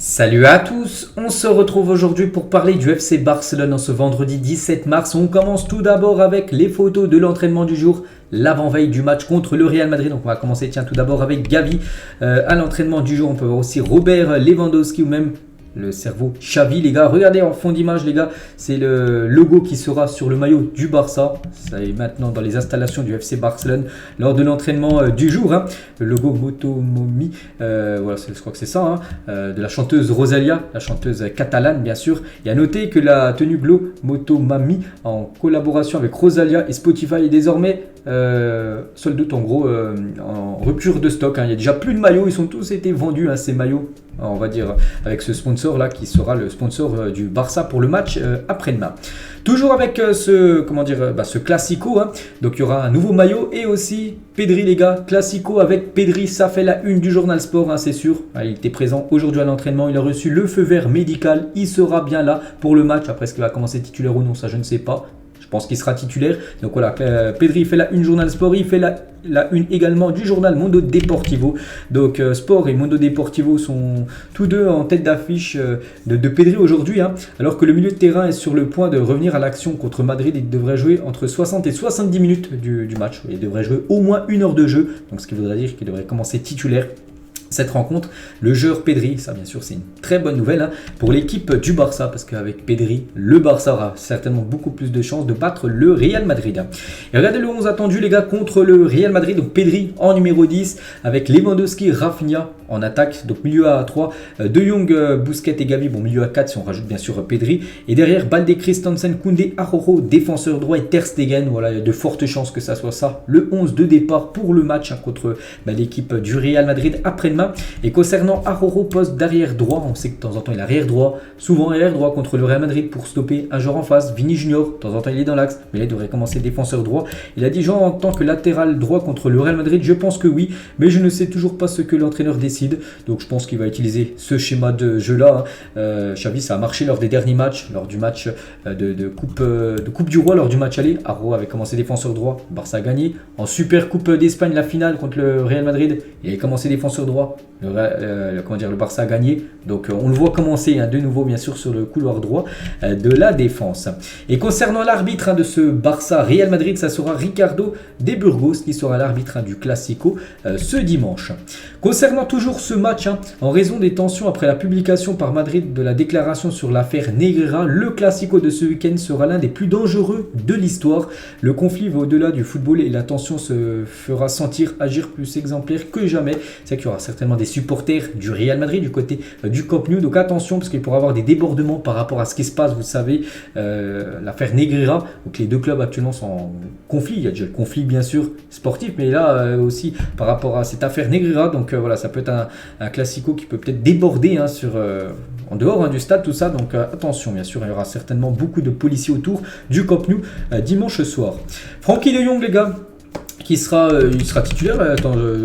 Salut à tous, on se retrouve aujourd'hui pour parler du FC Barcelone en ce vendredi 17 mars. On commence tout d'abord avec les photos de l'entraînement du jour, l'avant-veille du match contre le Real Madrid. Donc on va commencer tout d'abord avec Gavi à l'entraînement du jour. On peut voir aussi Robert Lewandowski ou même le cerveau Xavi, les gars. Regardez en fond d'image, les gars, c'est le logo qui sera sur le maillot du Barça. Ça est maintenant dans les installations du FC Barcelone lors de l'entraînement du jour. Le logo Motomomi, voilà, je crois que c'est ça, de la chanteuse Rosalia, la chanteuse catalane, bien sûr. Et à noter que la tenue Glow Motomami, en collaboration avec Rosalia et Spotify, est désormais sold out, en gros, en rupture de stock. Il n'y a déjà plus de maillots, ils sont tous été vendus, ces maillots. On va dire avec ce sponsor là qui sera le sponsor du Barça pour le match après-demain. Toujours avec ce classico, donc il y aura un nouveau maillot et aussi Pedri, les gars, classico avec Pedri, ça fait la une du journal Sport, c'est sûr. Il était présent aujourd'hui à l'entraînement, il a reçu le feu vert médical, il sera bien là pour le match. Après, est-ce qu'il va commencer titulaire ou non, ça je ne sais pas. Je pense qu'il sera titulaire. Donc voilà, Pedri fait la une journal Sport, il fait la une également du journal Mundo Deportivo. Donc Sport et Mundo Deportivo sont tous deux en tête d'affiche de Pedri aujourd'hui. Alors que le milieu de terrain est sur le point de revenir à l'action contre Madrid. Il devrait jouer entre 60 et 70 minutes du match. Il devrait jouer au moins 1 heure de jeu. Donc ce qui voudrait dire qu'il devrait commencer titulaire cette rencontre. Le joueur Pedri, ça bien sûr c'est une très bonne nouvelle pour l'équipe du Barça, parce qu'avec Pedri, le Barça aura certainement beaucoup plus de chances de battre le Real Madrid. Et regardez le 11 attendu, les gars, contre le Real Madrid. Donc Pedri en numéro 10 avec Lewandowski, Rafinha en attaque, donc milieu à 3, De Jong, Busquets et Gavi, bon milieu à 4 si on rajoute bien sûr Pedri, et derrière Balde, Christensen, Koundé, Araujo, défenseur droit, et Ter Stegen. Voilà, il y a de fortes chances que ça soit ça le 11 de départ pour le match contre l'équipe du Real Madrid après-demain. Et concernant Araujo, poste d'arrière droit, on sait que de temps en temps il est arrière droit, souvent arrière droit contre le Real Madrid pour stopper un joueur en face. Vini Junior, de temps en temps il est dans l'axe, mais là il devrait commencer défenseur droit. Il a dit genre en tant que latéral droit contre le Real Madrid, je pense que oui, mais je ne sais toujours pas ce que l'entraîneur décide. Donc je pense qu'il va utiliser ce schéma de jeu là. Xavi, ça a marché lors des derniers matchs, lors du match de coupe du Roi, lors du match aller. Araujo avait commencé défenseur droit, Barça a gagné. En Super Coupe d'Espagne, la finale contre le Real Madrid, il avait commencé défenseur droit. Le Barça a gagné, donc on le voit commencer de nouveau bien sûr sur le couloir droit de la défense. Et concernant l'arbitre de ce Barça Real Madrid, ça sera Ricardo de Burgos qui sera l'arbitre du Classico ce dimanche. Concernant toujours ce match, en raison des tensions après la publication par Madrid de la déclaration sur l'affaire Negreira, le Classico de ce week-end sera l'un des plus dangereux de l'histoire. Le conflit va au-delà du football et la tension se fera sentir, agir plus exemplaire que jamais. C'est qu'il y aura certainement des supporters du Real Madrid du côté du Camp Nou, donc attention parce qu'il pourra y avoir des débordements par rapport à ce qui se passe. Vous savez, l'affaire Negreira, donc les deux clubs actuellement sont en conflit. Il y a déjà le conflit bien sûr sportif, mais là aussi par rapport à cette affaire Negreira, donc voilà, ça peut être un classico qui peut peut-être déborder en dehors du stade, tout ça, donc attention, bien sûr, il y aura certainement beaucoup de policiers autour du Camp Nou dimanche soir. Frenkie de Jong, les gars, il sera titulaire,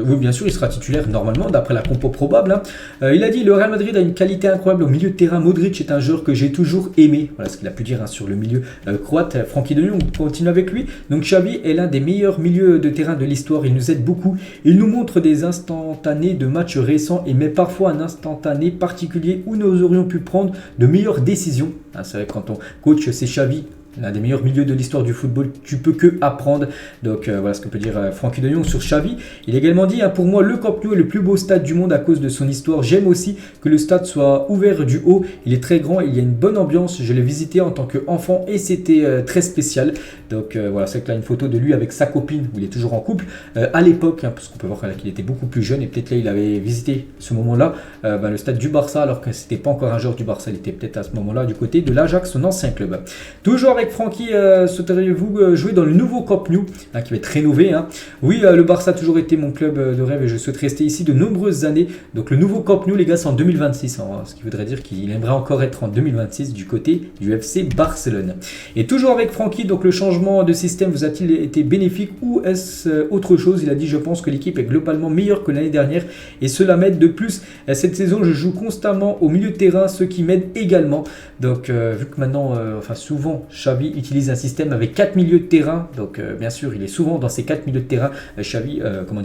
oui bien sûr il sera titulaire normalement d'après la compo probable. Il a dit: le Real Madrid a une qualité incroyable au milieu de terrain, Modric est un joueur que j'ai toujours aimé. Voilà ce qu'il a pu dire sur le milieu croate. Frenkie de Jong, on continue avec lui. Donc Xavi est l'un des meilleurs milieux de terrain de l'histoire, il nous aide beaucoup, il nous montre des instantanés de matchs récents et met parfois un instantané particulier où nous aurions pu prendre de meilleures décisions. C'est vrai que quand on coach, c'est Xavi, l'un des meilleurs milieux de l'histoire du football, tu peux que apprendre. Donc voilà ce que peut dire Frenkie de Jong sur Xavi. Il a également dit: pour moi le Camp Nou est le plus beau stade du monde à cause de son histoire. J'aime aussi que le stade soit ouvert du haut, il est très grand, il y a une bonne ambiance. Je l'ai visité en tant qu'enfant et c'était très spécial. Donc voilà, c'est que là une photo de lui avec sa copine où il est toujours en couple à l'époque, parce qu'on peut voir qu'il était beaucoup plus jeune et peut-être là il avait visité ce moment-là le stade du Barça alors que c'était pas encore un joueur du Barça, il était peut-être à ce moment-là du côté de l'Ajax, son ancien club. Toujours avec Frenkie, souhaiteriez-vous jouer dans le nouveau Camp Nou qui va être rénové? Oui, le Barça a toujours été mon club de rêve et je souhaite rester ici de nombreuses années. Donc le nouveau Camp Nou, les gars, c'est en 2026, ce qui voudrait dire qu'il aimerait encore être en 2026 du côté du FC Barcelone. Et toujours avec Frenkie, donc le changement de système vous a-t-il été bénéfique ou est-ce autre chose? Il a dit: je pense que l'équipe est globalement meilleure que l'année dernière et cela m'aide. De plus, cette saison je joue constamment au milieu de terrain, ce qui m'aide également. Donc vu que maintenant, souvent Xavi Xavi utilise un système avec 4 milieux de terrain. Donc bien sûr, il est souvent dans ces 4 milieux de terrain.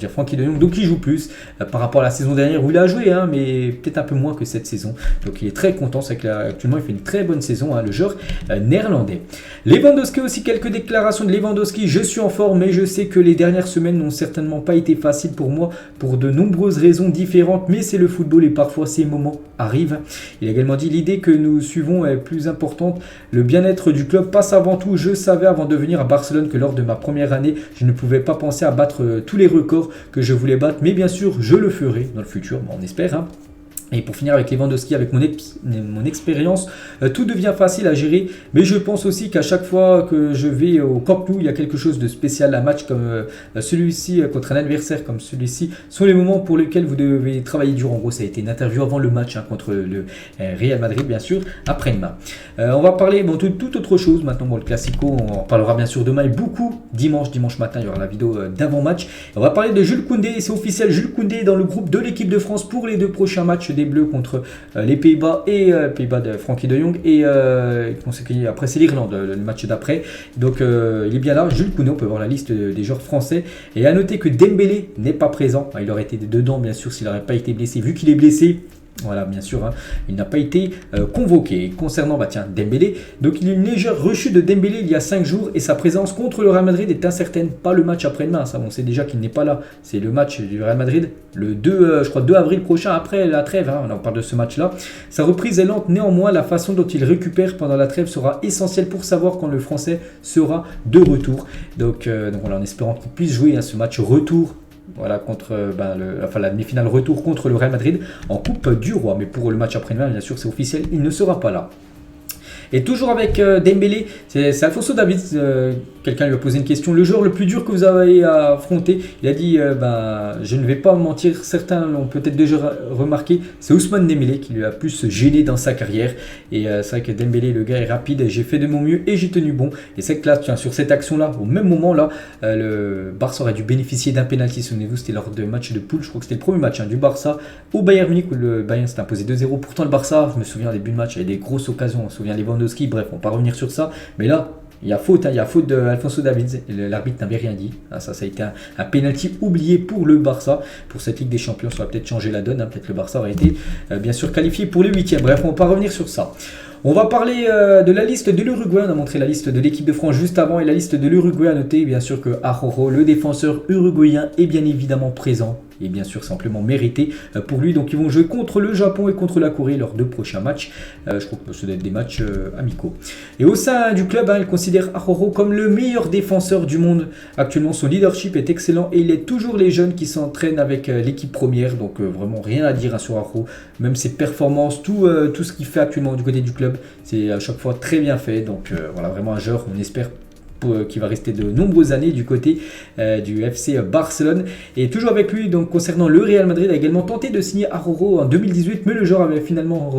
Frenkie de Jong. Donc il joue plus par rapport à la saison dernière où il a joué, mais peut-être un peu moins que cette saison. Donc il est très content. C'est qu'actuellement il fait une très bonne saison, le joueur néerlandais. Lewandowski aussi, quelques déclarations de Lewandowski. Je suis en forme, mais je sais que les dernières semaines n'ont certainement pas été faciles pour moi pour de nombreuses raisons différentes, mais c'est le football et parfois ces moments arrivent. Il a également dit l'idée que nous suivons est plus importante. Le bien-être du club passe avant tout. Je savais avant de venir à Barcelone que lors de ma première année, je ne pouvais pas penser à battre tous les records que je voulais battre, mais bien sûr, je le ferai dans le futur, on espère. Et pour finir avec Lewandowski, avec mon expérience, tout devient facile à gérer. Mais je pense aussi qu'à chaque fois que je vais au Camp Nou, il y a quelque chose de spécial. Un match comme celui-ci, contre un adversaire comme celui-ci, sont les moments pour lesquels vous devez travailler dur. En gros, ça a été une interview avant le match contre le Real Madrid, bien sûr, après-demain. On va parler de toute autre chose maintenant. Le Classico, on en parlera bien sûr demain et beaucoup dimanche matin. Il y aura la vidéo d'avant-match. On va parler de Jules Koundé. C'est officiel, Jules Koundé dans le groupe de l'équipe de France pour les 2 prochains matchs des Bleus contre les Pays-Bas et Pays-Bas de Frenkie de Jong et après c'est l'Irlande le match d'après. Donc il est bien là, Jules Koundé. On peut voir la liste des joueurs français et à noter que Dembélé n'est pas présent. Il aurait été dedans bien sûr s'il n'aurait pas été blessé, vu qu'il est blessé. Voilà, bien sûr, il n'a pas été convoqué. Concernant Dembélé, donc il y a une légère rechute de Dembélé il y a 5 jours et sa présence contre le Real Madrid est incertaine. Pas le match après-demain, ça on sait déjà qu'il n'est pas là. C'est le match du Real Madrid le 2 avril prochain, après la trêve. On parle de ce match-là. Sa reprise est lente, néanmoins la façon dont il récupère pendant la trêve sera essentielle pour savoir quand le Français sera de retour. Donc voilà, en espérant qu'il puisse jouer à ce match retour. Voilà, contre la demi-finale retour contre le Real Madrid en Coupe du Roi. Mais pour le match après-demain, bien sûr, c'est officiel, il ne sera pas là. Et toujours avec Dembélé, c'est Alphonso Davies, quelqu'un lui a posé une question. Le joueur le plus dur que vous avez affronté, il a dit je ne vais pas mentir, certains l'ont peut-être déjà remarqué, c'est Ousmane Dembélé qui lui a plus gêné dans sa carrière. Et c'est vrai que Dembélé, le gars est rapide, j'ai fait de mon mieux et j'ai tenu bon. Et c'est que là, sur cette action-là, au même moment là, le Barça aurait dû bénéficier d'un penalty. Souvenez-vous, c'était lors de match de poule, je crois que c'était le premier match du Barça au Bayern Munich où le Bayern s'est imposé 2-0. Pourtant le Barça, je me souviens au début de match, il y avait des grosses occasions, on se souvient Lewandowski, bref, on va pas revenir sur ça. Mais là, il y a faute, d'Alphonso Davies. L'arbitre n'avait rien dit. Ça a été un penalty oublié pour le Barça. Pour cette Ligue des Champions, ça va peut-être changer la donne. Peut-être le Barça aurait été bien sûr qualifié pour les 8e. Bref, on va pas revenir sur ça. On va parler de la liste de l'Uruguay. On a montré la liste de l'équipe de France juste avant et la liste de l'Uruguay. À noter bien sûr que Araujo, le défenseur uruguayen, est bien évidemment présent. Et bien sûr, simplement mérité pour lui. Donc, ils vont jouer contre le Japon et contre la Corée leurs 2 prochains matchs. Je crois que ce doit être des matchs amicaux. Et au sein du club, il considère Araujo comme le meilleur défenseur du monde. Actuellement, son leadership est excellent et il est toujours les jeunes qui s'entraînent avec l'équipe première. Donc, vraiment rien à dire sur Araujo. Même ses performances, tout ce qu'il fait actuellement du côté du club, c'est à chaque fois très bien fait. Donc, voilà, vraiment un joueur, on espère qui va rester de nombreuses années du côté du FC Barcelone. Et toujours avec lui, donc concernant le Real Madrid, a également tenté de signer Araujo en 2018, mais le joueur avait finalement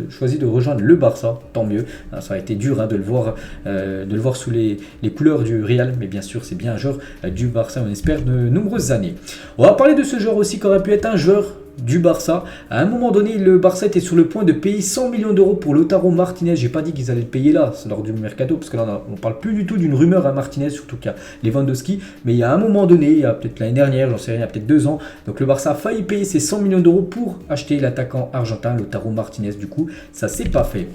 choisi de rejoindre le Barça. Tant mieux, ça a été dur de le voir sous les couleurs du Real, mais bien sûr c'est bien un joueur du Barça, on espère de nombreuses années. On va parler de ce joueur aussi qui aurait pu être un joueur du Barça. À un moment donné, le Barça était sur le point de payer 100 millions d'euros pour Lautaro Martinez. J'ai pas dit qu'ils allaient le payer là, lors du mercato, parce que là, on parle plus du tout d'une rumeur à Martinez, surtout qu'il y a Lewandowski. Mais il y a un moment donné, il y a peut-être l'année dernière, j'en sais rien, il y a peut-être 2 ans, donc le Barça a failli payer ces 100 millions d'euros pour acheter l'attaquant argentin Lautaro Martinez. Du coup, ça s'est pas fait.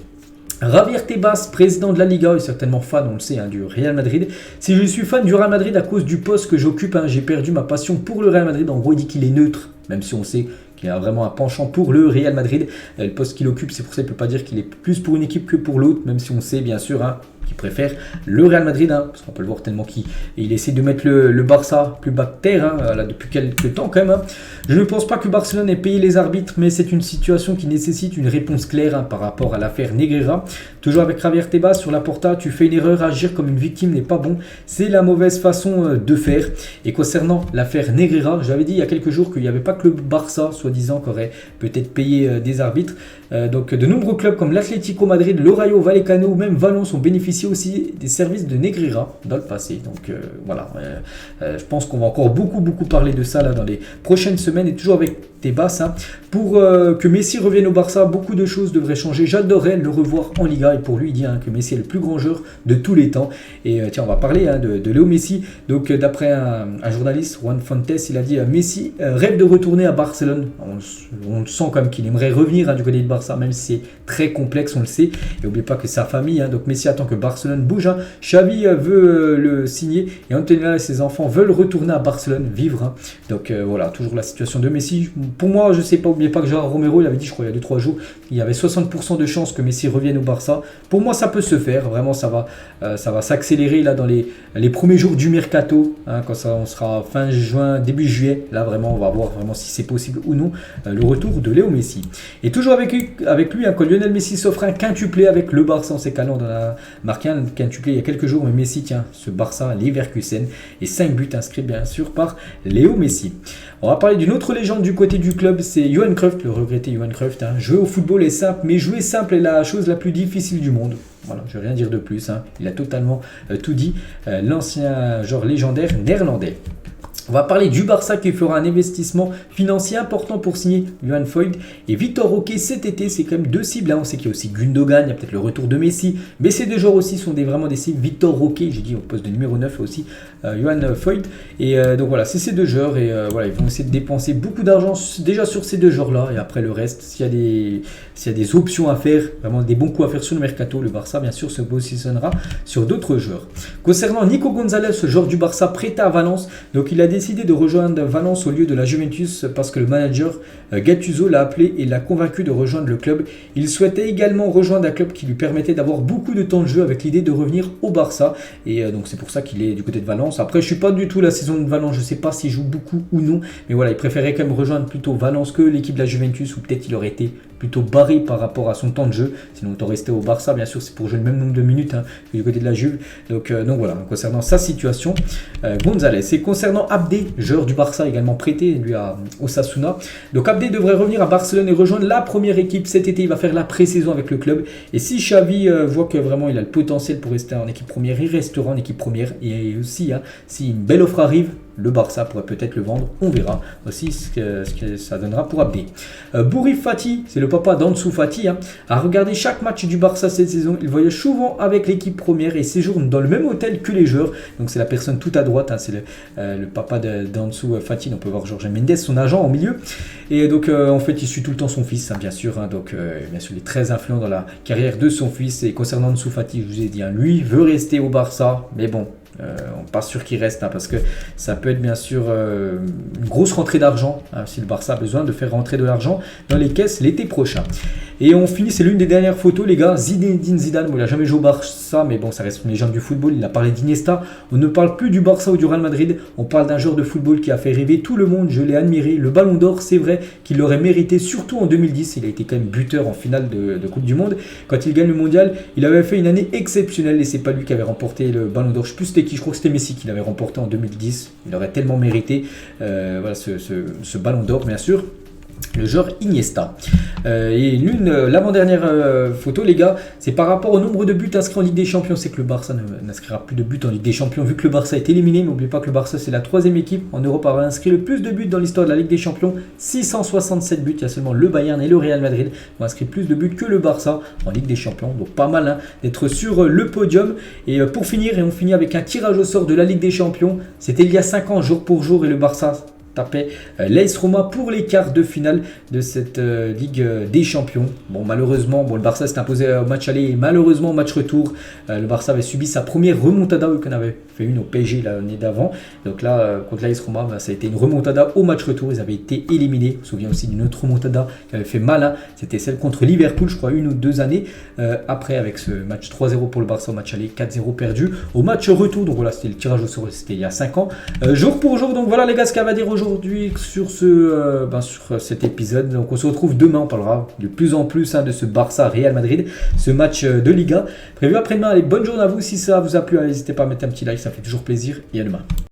Javier Tebas, président de la Liga, est certainement fan, on le sait, du Real Madrid. Si je suis fan du Real Madrid à cause du poste que j'occupe, j'ai perdu ma passion pour le Real Madrid. En gros, il dit qu'il est neutre, même si on sait qu'il a vraiment un penchant pour le Real Madrid. Le poste qu'il occupe, c'est pour ça qu'il ne peut pas dire qu'il est plus pour une équipe que pour l'autre, même si on sait bien sûr qu'il préfère le Real Madrid, parce qu'on peut le voir tellement qu'il essaie de mettre le Barça plus bas de terre, là, depuis quelques temps quand même. Je ne pense pas que Barcelone ait payé les arbitres, mais c'est une situation qui nécessite une réponse claire par rapport à l'affaire Negreira. Toujours avec Javier Tebas sur la Porta, tu fais une erreur, agir comme une victime n'est pas bon, c'est la mauvaise façon de faire. Et concernant l'affaire Negreira, j'avais dit il y a quelques jours qu'il n'y avait pas que le Barça, soi-disant, qui aurait peut-être payé des arbitres. Donc de nombreux clubs comme l'Atlético Madrid, le Rayo Vallecano ou même Valence ont bénéficié bénéficié aussi des services de Negreira dans le passé. Donc voilà, je pense qu'on va encore beaucoup parler de ça là dans les prochaines semaines et toujours avec tes basses. Hein. Pour que Messi revienne au Barça, beaucoup de choses devraient changer. J'adorerais le revoir en Liga et pour lui, il dit que Messi est le plus grand joueur de tous les temps. Et tiens, on va parler de Léo Messi. Donc d'après un journaliste, Juan Fontes, il a dit Messi rêve de retourner à Barcelone. On le sent quand même qu'il aimerait revenir du côté de Barça, même si c'est très complexe, on le sait. Et n'oubliez pas que sa famille, donc Messi attend que Barcelone bouge. Xavi veut le signer et Antonio et ses enfants veulent retourner à Barcelone vivre. Donc voilà, toujours la situation de Messi. Pour moi, je sais pas, n'oubliez pas que Gérard Romero, il avait dit, je crois, il y a 2-3 jours, il y avait 60% de chances que Messi revienne au Barça. Pour moi, ça peut se faire. Vraiment, ça va s'accélérer là dans les premiers jours du mercato, quand on sera fin juin, début juillet. Là, vraiment, on va voir vraiment si c'est possible ou non le retour de Léo Messi. Et toujours avec lui, quand Lionel Messi s'offre un quintuplé avec le Barça, on sait qu'Alain en a marqué un quintuplé il y a quelques jours, mais Messi tient ce Barça, Leverkusen, et 5 buts inscrits bien sûr par Léo Messi. On va parler d'une autre légende du côté du club, c'est Johan Cruyff, le regretté Johan Cruyff. Jouer au football est simple, mais jouer simple est la chose la plus difficile du monde. Voilà, je ne vais rien dire de plus, il a totalement tout dit, l'ancien joueur légendaire néerlandais. On va parler du Barça qui fera un investissement financier important pour signer Johan Foyth et Victor Roque cet été. C'est quand même deux cibles. On sait qu'il y a aussi Gundogan, il y a peut-être le retour de Messi. Mais ces deux joueurs aussi sont vraiment des cibles. Victor Roque, j'ai dit au poste de numéro 9 aussi, Johan Foyth. Et donc voilà, c'est ces deux joueurs. Et voilà, ils vont essayer de dépenser beaucoup d'argent déjà sur ces deux joueurs-là. Et après le reste, s'il y a des options à faire, vraiment des bons coups à faire sur le mercato, le Barça bien sûr se positionnera sur d'autres joueurs. Concernant Nico Gonzalez, ce joueur du Barça prêté à Valence, donc il a décidé de rejoindre Valence au lieu de la Juventus parce que le manager Gattuso l'a appelé et l'a convaincu de rejoindre le club. Il souhaitait également rejoindre un club qui lui permettait d'avoir beaucoup de temps de jeu avec l'idée de revenir au Barça et donc c'est pour ça qu'il est du côté de Valence. Après je suis pas du tout la saison de Valence, je sais pas s'il joue beaucoup ou non, mais voilà, il préférait quand même rejoindre plutôt Valence que l'équipe de la Juventus ou peut-être il aurait été plutôt barré par rapport à son temps de jeu, sinon autant rester au Barça bien sûr, c'est pour jouer le même nombre de minutes que du côté de la Juve. Donc voilà, concernant sa situation, Gonzalez. Et concernant Abdé, joueur du Barça également prêté lui à Osasuna, donc Abdé devrait revenir à Barcelone et rejoindre la première équipe cet été. Il va faire la pré-saison avec le club et si Xavi voit que vraiment il a le potentiel pour rester en équipe première, il restera en équipe première. Et aussi si une belle offre arrive, le Barça pourrait peut-être le vendre, on verra aussi ce que ça donnera pour Abdé. Bourif Fati, c'est le papa d'Ansu Fati, a regardé chaque match du Barça cette saison. Il voyage souvent avec l'équipe première et séjourne dans le même hôtel que les joueurs. Donc c'est la personne tout à droite, c'est le papa d'Ansu Fati. On peut voir Jorge Mendes, son agent au milieu. Et donc en fait il suit tout le temps son fils, bien sûr. Donc bien sûr il est très influent dans la carrière de son fils. Et concernant Ansu Fati, je vous ai dit, lui veut rester au Barça, mais bon. On n'est pas sûr qu'il reste parce que ça peut être bien sûr une grosse rentrée d'argent si le Barça a besoin de faire rentrer de l'argent dans les caisses l'été prochain. Et on finit, c'est l'une des dernières photos les gars, Zinedine Zidane. Il n'a jamais joué au Barça mais bon ça reste une légende du football. Il a parlé d'Iniesta. On ne parle plus du Barça ou du Real Madrid, on parle d'un joueur de football qui a fait rêver tout le monde. Je l'ai admiré, le Ballon d'Or, c'est vrai qu'il l'aurait mérité, surtout en 2010. Il a été quand même buteur en finale de Coupe du Monde. Quand il gagne le mondial, il avait fait une année exceptionnelle et c'est pas lui qui avait remporté le Ballon d'Or. Je sais plus c'était qui, je crois que c'était Messi qui l'avait remporté en 2010. Il aurait tellement mérité voilà, ce Ballon d'Or bien sûr. Le joueur Iniesta. Et l'avant-dernière photo les gars, c'est par rapport au nombre de buts inscrits en Ligue des Champions. C'est que le Barça n'inscrira plus de buts en Ligue des Champions vu que le Barça est éliminé. N'oubliez pas que le Barça c'est la 3e équipe en Europe à avoir inscrit le plus de buts dans l'histoire de la Ligue des Champions. 667 buts, il y a seulement le Bayern et le Real Madrid qui ont inscrit plus de buts que le Barça en Ligue des Champions. Donc pas mal d'être sur le podium. Et pour finir, on finit avec un tirage au sort de la Ligue des Champions. C'était il y a 5 ans jour pour jour et le Barça tapait l'AS Roma pour les quarts de finale de cette Ligue des Champions. Bon, malheureusement, le Barça s'est imposé au match aller et malheureusement au match retour, le Barça avait subi sa première remontada qu'on avait fait une au PSG l'année d'avant. Donc là, contre l'AS Roma, ça a été une remontada au match retour. Ils avaient été éliminés. Je me souviens aussi d'une autre remontada qui avait fait mal. C'était celle contre Liverpool, je crois, 1 ou 2 années après, avec ce match 3-0 pour le Barça au match aller, 4-0 perdu au match retour. Donc voilà, c'était le tirage au sort, c'était il y a 5 ans. Jour pour jour, donc voilà les gars, ce qu'il y a à dire aujourd'hui sur sur cet épisode. Donc on se retrouve demain, on parlera de plus en plus de ce Barça Real Madrid, ce match de Liga prévu après-demain. Allez, bonne journée à vous, si ça vous a plu, n'hésitez pas à mettre un petit like, ça fait toujours plaisir et à demain.